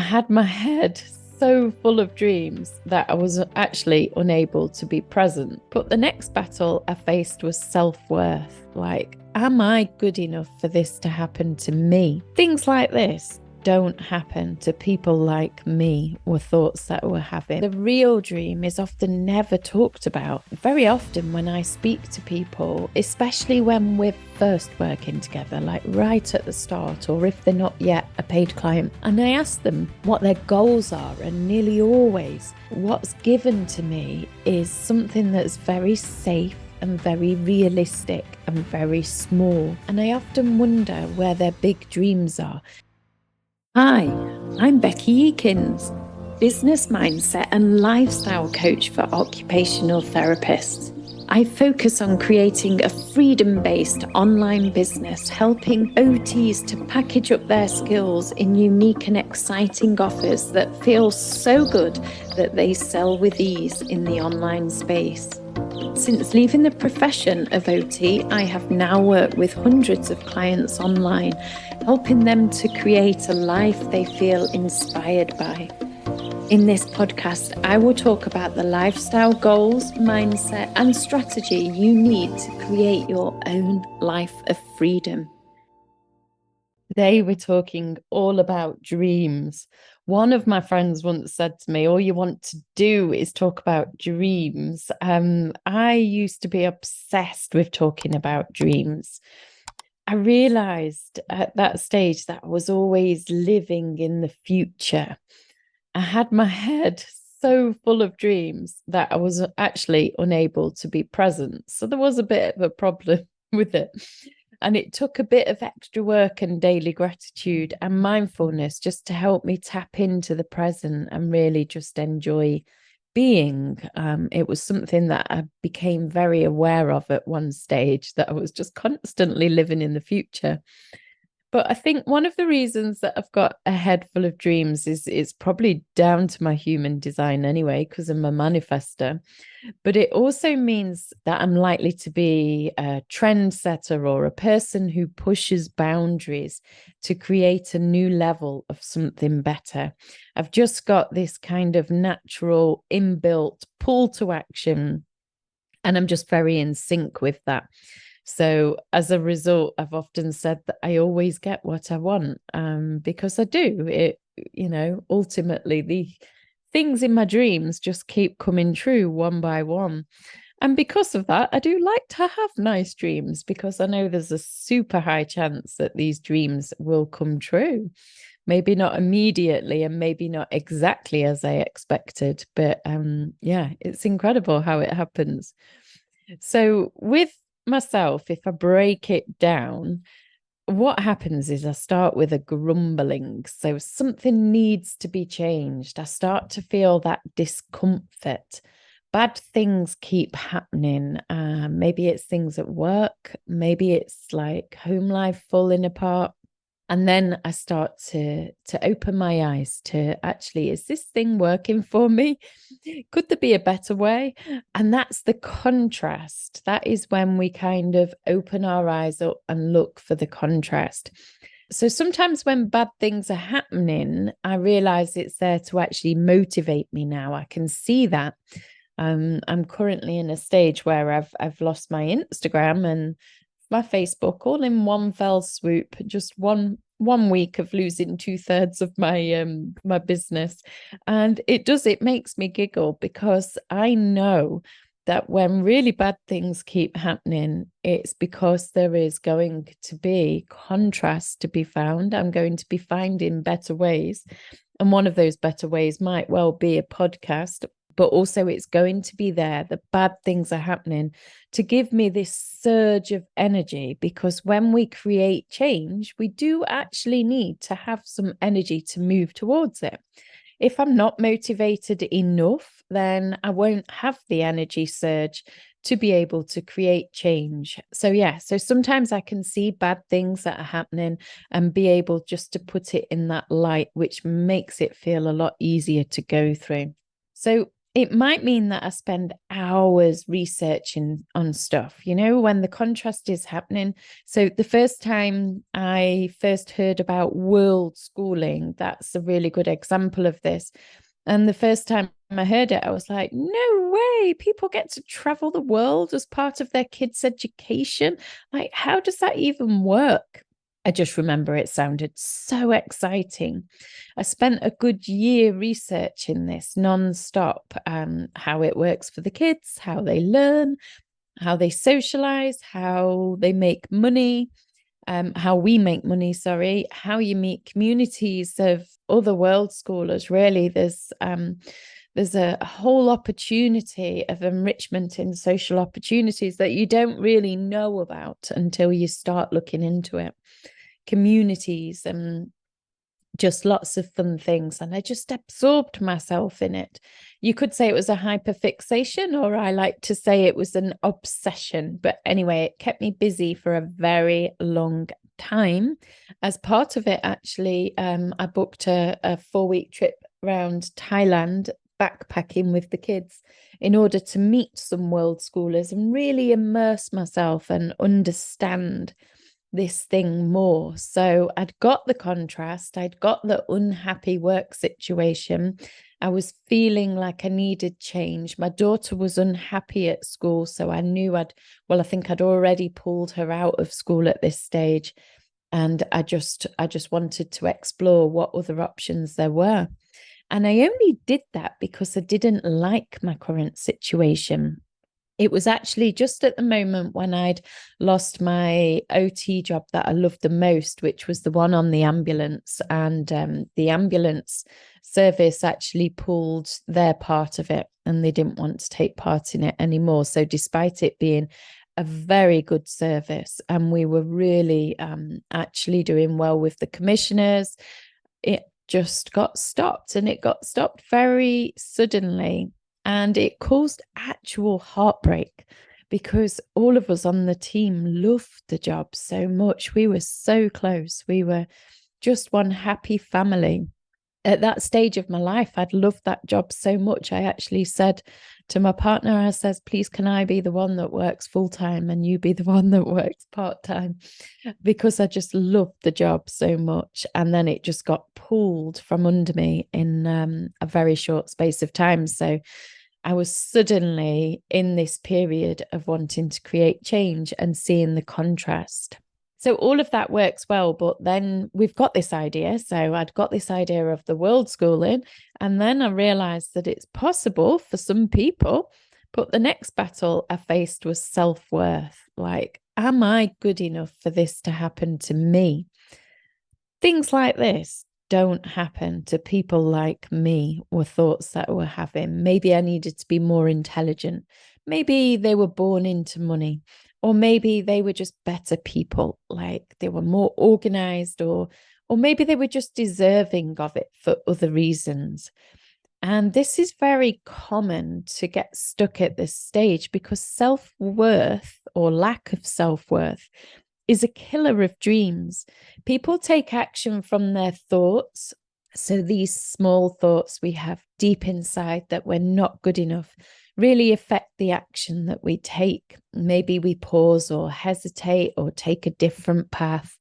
had my head so full of dreams that I was actually unable to be present. But the next battle I faced was self-worth. Like, am I good enough for this to happen to me? Things like this don't happen to people like me, were thoughts that we're having. The real dream is often never talked about. Very often when I speak to people, especially when we're first working together, like right at the start, or if they're not yet a paid client, and I ask them what their goals are, and nearly always what's given to me is something that's very safe and very realistic and very small. And I often wonder where their big dreams are. Hi, I'm Beki Eakins, business mindset and lifestyle coach for occupational therapists. I focus on creating a freedom-based online business, helping OTs to package up their skills in unique and exciting offers that feel so good that they sell with ease in the online space. Since leaving the profession of OT, I have now worked with hundreds of clients online, helping them to create a life they feel inspired by. In this podcast, I will talk about the lifestyle goals, mindset, and strategy you need to create your own life of freedom. Today, we're talking all about dreams. One of my friends once said to me, all you want to do is talk about dreams. I used to be obsessed with talking about dreams. I realized at that stage that I was always living in the future. I had my head so full of dreams that I was actually unable to be present. So there was a bit of a problem with it. And it took a bit of extra work and daily gratitude and mindfulness just to help me tap into the present and really just enjoy being. It was something that I became very aware of at one stage, that I was just constantly living in the future. But I think one of the reasons that I've got a head full of dreams is probably down to my human design anyway, because I'm a manifester. But it also means that I'm likely to be a trendsetter or a person who pushes boundaries to create a new level of something better. I've just got this kind of natural inbuilt pull to action, and I'm just very in sync with that. So as a result, I've often said that I always get what I want, because I do. Ultimately, the things in my dreams just keep coming true one by one. And because of that, I do like to have nice dreams, because I know there's a super high chance that these dreams will come true. Maybe not immediately and maybe not exactly as I expected, but it's incredible how it happens. So with myself, if I break it down, what happens is I start with a grumbling. So something needs to be changed. I start to feel that discomfort. Bad things keep happening. Maybe it's things at work. Maybe it's like home life falling apart. And then I start to open my eyes to, actually, is this thing working for me? Could there be a better way? And that's the contrast. That is when we kind of open our eyes up and look for the contrast. So sometimes when bad things are happening, I realize it's there to actually motivate me now. I can see that. I'm currently in a stage where I've lost my Instagram and my Facebook all in one fell swoop, just one week of losing 2/3 of my business. And it makes me giggle, because I know that when really bad things keep happening, it's because there is going to be contrast to be found. I'm going to be finding better ways. And one of those better ways might well be a podcast, but also it's going to be there. The bad things are happening to give me this surge of energy, because when we create change, we do actually need to have some energy to move towards it. If I'm not motivated enough, then I won't have the energy surge to be able to create change. So sometimes I can see bad things that are happening and be able just to put it in that light, which makes it feel a lot easier to go through. So it might mean that I spend hours researching on stuff, when the contrast is happening. So the first time I first heard about world schooling, that's a really good example of this. And the first time I heard it, I was like, no way, people get to travel the world as part of their kids' education. Like, how does that even work? I just remember it sounded so exciting. I spent a good year researching this nonstop, how it works for the kids, how they learn, how they socialize, how they make money, how we make money, sorry, how you meet communities of other world scholars. Really, there's a whole opportunity of enrichment in social opportunities that you don't really know about until you start looking into it. Communities and just lots of fun things. And I just absorbed myself in it. You could say it was a hyperfixation, or I like to say it was an obsession. But anyway, it kept me busy for a very long time. As part of it, actually, I booked a 4-week trip around Thailand, backpacking with the kids, in order to meet some world scholars and really immerse myself and understand this thing more. So I'd got the contrast, I'd got the unhappy work situation. I was feeling like I needed change. My daughter was unhappy at school, so I knew I think I'd already pulled her out of school at this stage. And I just wanted to explore what other options there were. And I only did that because I didn't like my current situation. It was actually just at the moment when I'd lost my OT job that I loved the most, which was the one on the ambulance. And the ambulance service actually pulled their part of it, and they didn't want to take part in it anymore. So despite it being a very good service, and we were really actually doing well with the commissioners, it just got stopped, and it got stopped very suddenly. And it caused actual heartbreak because all of us on the team loved the job so much. We were so close. We were just one happy family. At that stage of my life, I'd loved that job so much. I actually said to my partner, I says, please, can I be the one that works full time and you be the one that works part time? Because I just loved the job so much. And then it just got pulled from under me in a very short space of time. So I was suddenly in this period of wanting to create change and seeing the contrast. So all of that works well, but then we've got this idea. So I'd got this idea of the world schooling, and then I realized that it's possible for some people. But the next battle I faced was self-worth. Like, am I good enough for this to happen to me? Things like this don't happen to people like me, were thoughts that we're having. Maybe I needed to be more intelligent. Maybe they were born into money, or maybe they were just better people, like they were more organized, or maybe they were just deserving of it for other reasons. And this is very common to get stuck at this stage because self-worth or lack of self-worth is a killer of dreams. People take action from their thoughts. So these small thoughts we have deep inside that we're not good enough really affect the action that we take. Maybe we pause or hesitate or take a different path.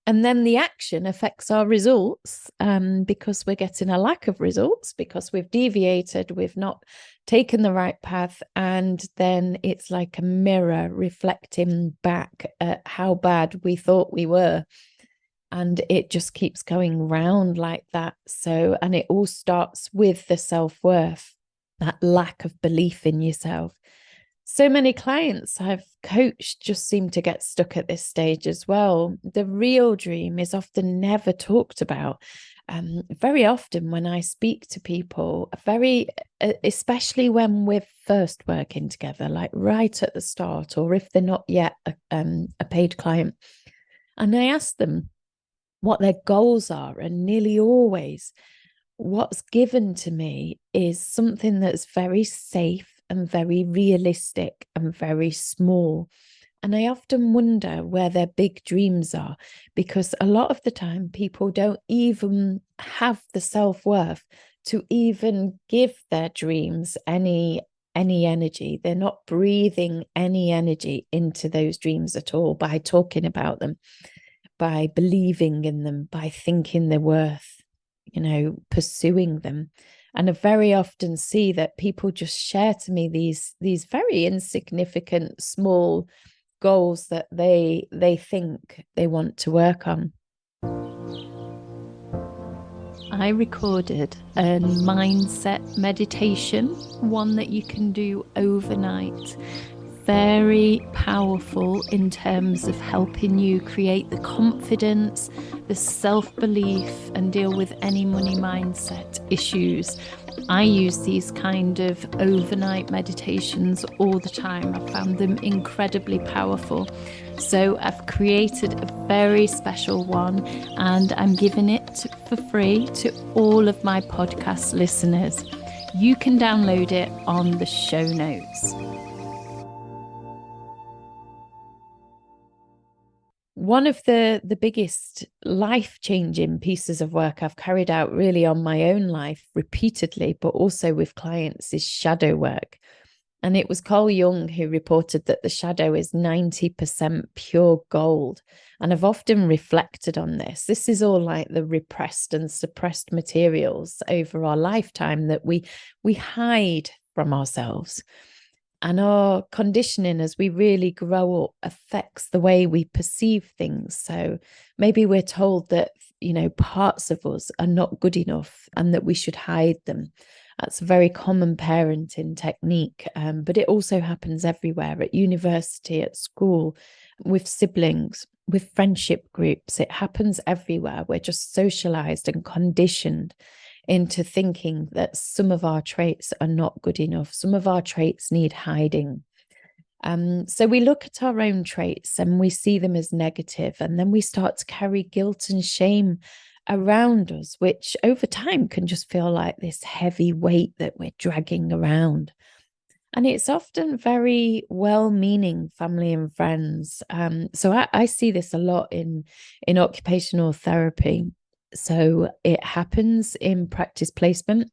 And then the action affects our results because we're getting a lack of results because we've deviated, we've not taken the right path. And then it's like a mirror reflecting back at how bad we thought we were. And it just keeps going round like that. So, and it all starts with the self-worth, that lack of belief in yourself. So many clients I've coached just seem to get stuck at this stage as well. The real dream is often never talked about. Very often when I speak to people, especially when we're first working together, like right at the start, or if they're not yet a paid client, and I ask them what their goals are, and nearly always what's given to me is something that's very safe and very realistic and very small. And I often wonder where their big dreams are, because a lot of the time people don't even have the self-worth to even give their dreams any energy. They're not breathing any energy into those dreams at all by talking about them, by believing in them, by thinking they're worth, pursuing them. And I very often see that people just share to me these very insignificant, small goals that they think they want to work on. I recorded a mindset meditation, one that you can do overnight. Very powerful in terms of helping you create the confidence, the self-belief, and deal with any money mindset issues. I use these kind of overnight meditations all the time. I found them incredibly powerful. So I've created a very special one, and I'm giving it for free to all of my podcast listeners. You can download it on the show notes. One of the biggest life-changing pieces of work I've carried out really on my own life repeatedly, but also with clients, is shadow work. And it was Carl Jung who reported that the shadow is 90% pure gold. And I've often reflected on this. This is all like the repressed and suppressed materials over our lifetime that we hide from ourselves. And our conditioning as we really grow up affects the way we perceive things. So maybe we're told that, parts of us are not good enough and that we should hide them. That's a very common parenting technique, but it also happens everywhere, at university, at school, with siblings, with friendship groups. It happens everywhere. We're just socialized and conditioned into thinking that some of our traits are not good enough. Some of our traits need hiding. So we look at our own traits and we see them as negative, and then we start to carry guilt and shame around us, which over time can just feel like this heavy weight that we're dragging around. And it's often very well-meaning family and friends. So I see this a lot in occupational therapy. So it happens in practice placement,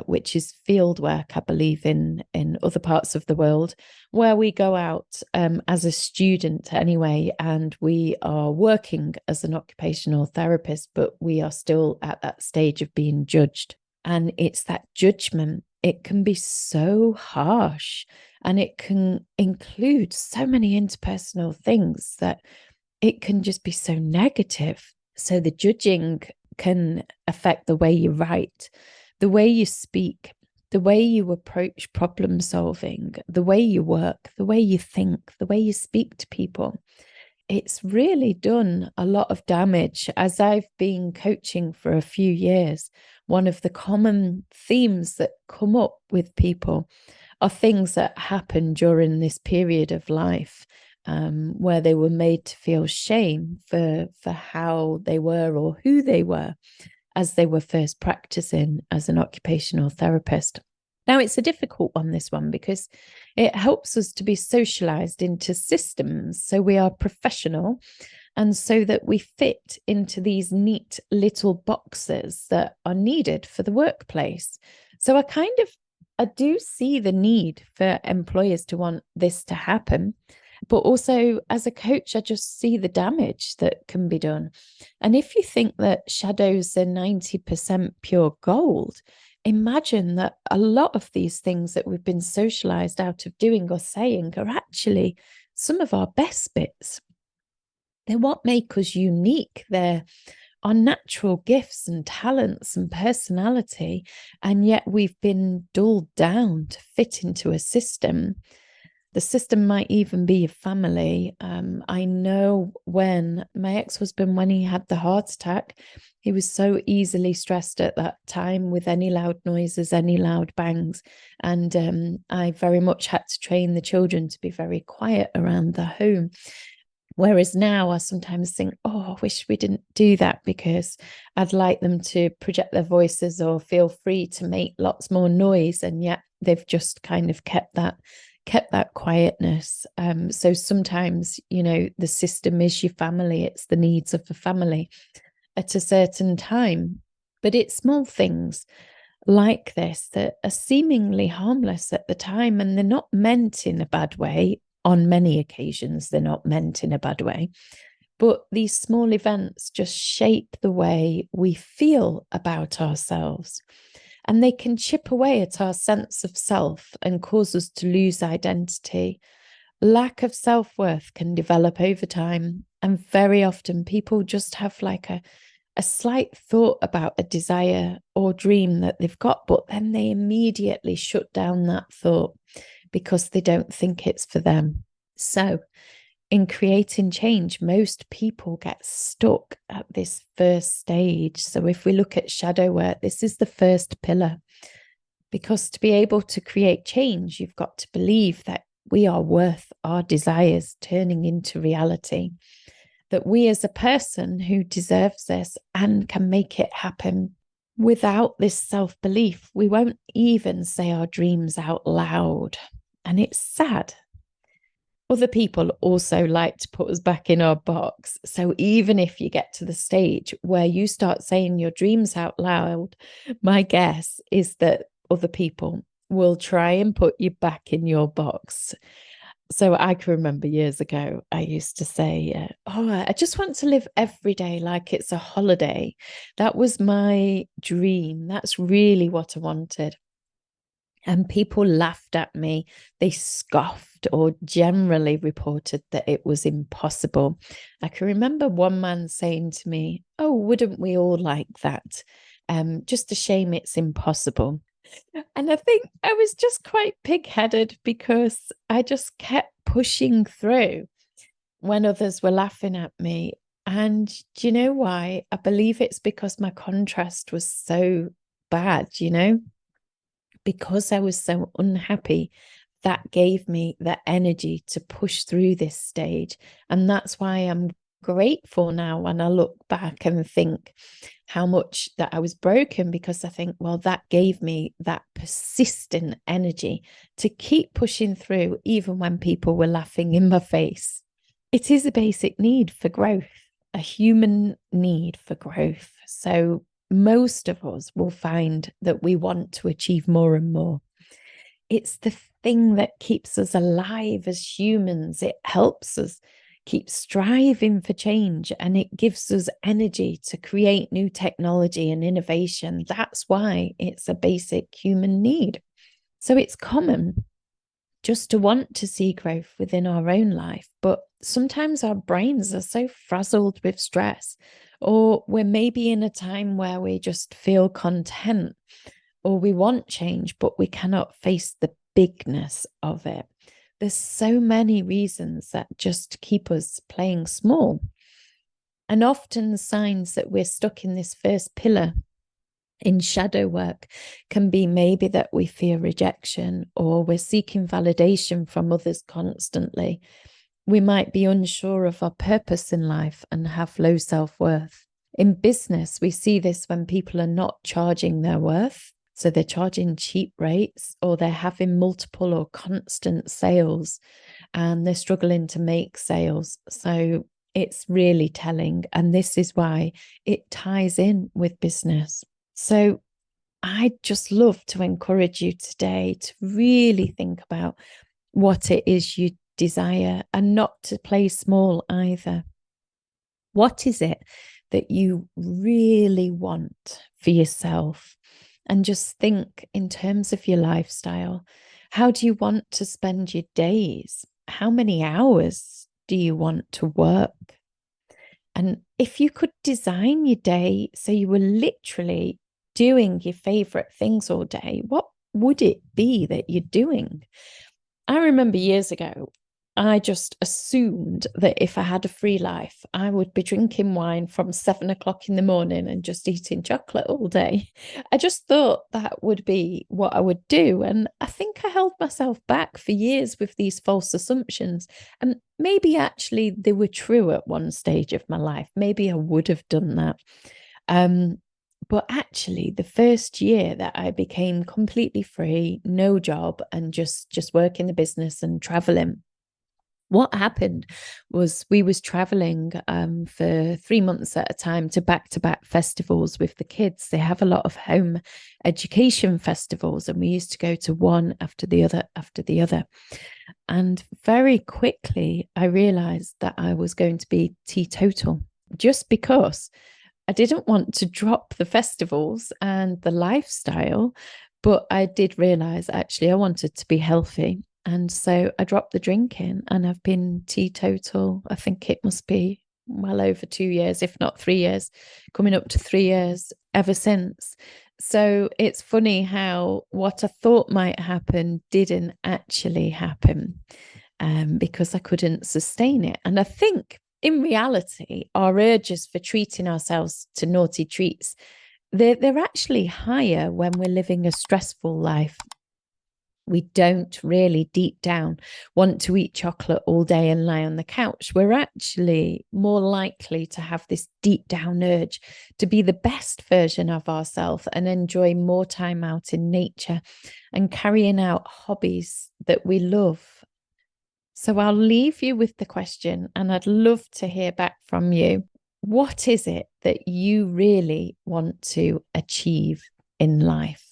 which is field work, I believe, in other parts of the world, where we go out as a student anyway, and we are working as an occupational therapist, but we are still at that stage of being judged. And it's that judgment. It can be so harsh, and it can include so many interpersonal things that it can just be so negative. So the judging can affect the way you write, the way you speak, the way you approach problem solving, the way you work, the way you think, the way you speak to people. It's really done a lot of damage. As I've been coaching for a few years, one of the common themes that come up with people are things that happen during this period of life, where they were made to feel shame for how they were or who they were as they were first practicing as an occupational therapist. Now, it's a difficult one, this one, because it helps us to be socialized into systems. So we are professional, and so that we fit into these neat little boxes that are needed for the workplace. So I do see the need for employers to want this to happen. But also, as a coach, I just see the damage that can be done. And if you think that shadows are 90% pure gold, imagine that a lot of these things that we've been socialized out of doing or saying are actually some of our best bits. They're what make us unique. They're our natural gifts and talents and personality. And yet we've been dulled down to fit into a system. The system might even be your family. I know when my ex-husband, when he had the heart attack, he was so easily stressed at that time with any loud noises, any loud bangs. And I very much had to train the children to be very quiet around the home. Whereas now I sometimes think, oh, I wish we didn't do that, because I'd like them to project their voices or feel free to make lots more noise. And yet they've just kind of kept that quietness. So sometimes, the system is your family. It's the needs of the family at a certain time. But it's small things like this that are seemingly harmless at the time, and they're not meant in a bad way. On many occasions, they're not meant in a bad way. But these small events just shape the way we feel about ourselves. And they can chip away at our sense of self and cause us to lose identity. Lack of self-worth can develop over time. And very often people just have like a slight thought about a desire or dream that they've got, but then they immediately shut down that thought because they don't think it's for them. So in creating change, most people get stuck at this first stage. So if we look at shadow work, this is the first pillar, because to be able to create change, you've got to believe that we are worth our desires turning into reality, that we as a person who deserves this and can make it happen. Without this self-belief, we won't even say our dreams out loud. And it's sad. Other people also like to put us back in our box. So even if you get to the stage where you start saying your dreams out loud, my guess is that other people will try and put you back in your box. So I can remember years ago, I used to say, I just want to live every day like it's a holiday. That was my dream. That's really what I wanted. And people laughed at me. They scoffed or generally reported that it was impossible. I can remember one man saying to me, "Oh, wouldn't we all like that? Just a shame it's impossible." And I think I was just quite pig-headed because I just kept pushing through when others were laughing at me. And do you know why? I believe it's because my contrast was so bad, because I was so unhappy. That gave me the energy to push through this stage. And that's why I'm grateful now when I look back and think how much that I was broken, because I think, well, that gave me that persistent energy to keep pushing through, even when people were laughing in my face. It is a basic need for growth, a human need for growth. So most of us will find that we want to achieve more and more. It's the thing that keeps us alive as humans. It helps us keep striving for change, and it gives us energy to create new technology and innovation. That's why it's a basic human need. So it's common just to want to see growth within our own life. But sometimes our brains are so frazzled with stress, or we're maybe in a time where we just feel content, or we want change, but we cannot face the bigness of it. There's so many reasons that just keep us playing small. And often signs that we're stuck in this first pillar in shadow work can be maybe that we fear rejection, or we're seeking validation from others constantly. We might be unsure of our purpose in life and have low self-worth. In business, we see this when people are not charging their worth. So they're charging cheap rates, or they're having multiple or constant sales and they're struggling to make sales. So it's really telling. And this is why it ties in with business. So I just love to encourage you today to really think about what it is you desire, and not to play small either. What is it that you really want for yourself? And just think in terms of your lifestyle. How do you want to spend your days? How many hours do you want to work? And if you could design your day so you were literally doing your favorite things all day, what would it be that you're doing? I remember years ago, I just assumed that if I had a free life, I would be drinking wine from 7 o'clock in the morning and just eating chocolate all day. I just thought that would be what I would do. And I think I held myself back for years with these false assumptions. And maybe actually they were true at one stage of my life. Maybe I would have done that. But actually, the first year that I became completely free, no job, and just working the business and traveling, What happened was we was traveling for 3 months at a time to back-to-back festivals with the kids. They have a lot of home education festivals, and we used to go to one after the other. And very quickly, I realized that I was going to be teetotal, just because I didn't want to drop the festivals and the lifestyle, but I did realize actually I wanted to be healthy. And so I dropped the drinking, and I've been teetotal. I think it must be well over 2 years, if not 3 years, coming up to 3 years ever since. So it's funny how what I thought might happen didn't actually happen, because I couldn't sustain it. And I think in reality, our urges for treating ourselves to naughty treats, they're actually higher when we're living a stressful life. We don't really deep down want to eat chocolate all day and lie on the couch. We're actually more likely to have this deep down urge to be the best version of ourselves and enjoy more time out in nature and carrying out hobbies that we love. So I'll leave you with the question, and I'd love to hear back from you. What is it that you really want to achieve in life?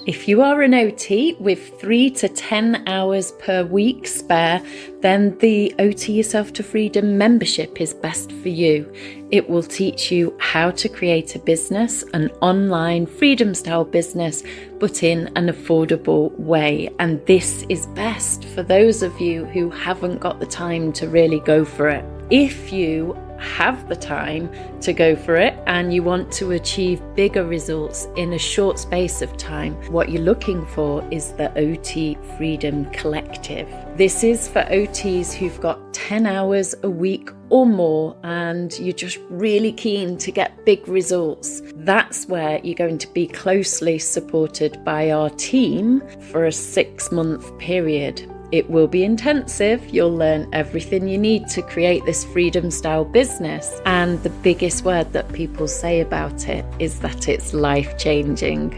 If you are an OT with 3 to 10 hours per week spare, then the OT Yourself to Freedom membership is best for you. It will teach you how to create a business, an online freedom style business, but in an affordable way. And this is best for those of you who haven't got the time to really go for it. If you have the time to go for it and you want to achieve bigger results in a short space of time, what you're looking for is the OT Freedom Collective. This is for OTs who've got 10 hours a week or more and you're just really keen to get big results. That's where you're going to be closely supported by our team for a 6-month period. It will be intensive. You'll learn everything you need to create this freedom style business. And the biggest word that people say about it is that it's life-changing.